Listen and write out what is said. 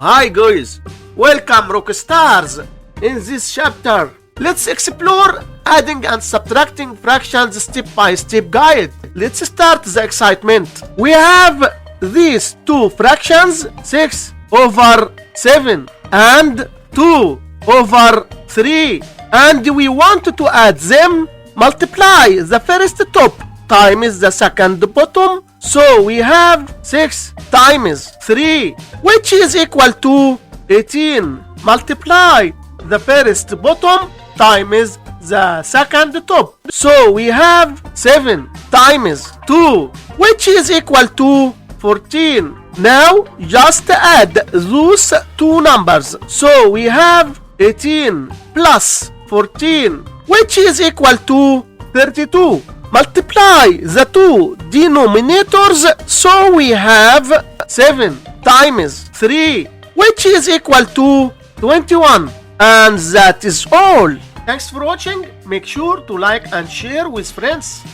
Hi guys, welcome rock stars. In this chapter, let's explore adding and subtracting fractions step-by-step guide. Let's start the excitement. We have these two fractions, 6 over 7 and 2 over 3, and we want to add them. Multiply the first top times the second bottom, so we have 6 times 3, which is equal to 18. Multiply the first bottom times the second top, so we have 7 times 2, which is equal to 14. Now just add those two numbers, so we have 18 plus 14, which is equal to 32. Multiply the two denominators, so we have 7 times 3, which is equal to 21. And that is all. Thanks for watching. Make sure to like and share with friends.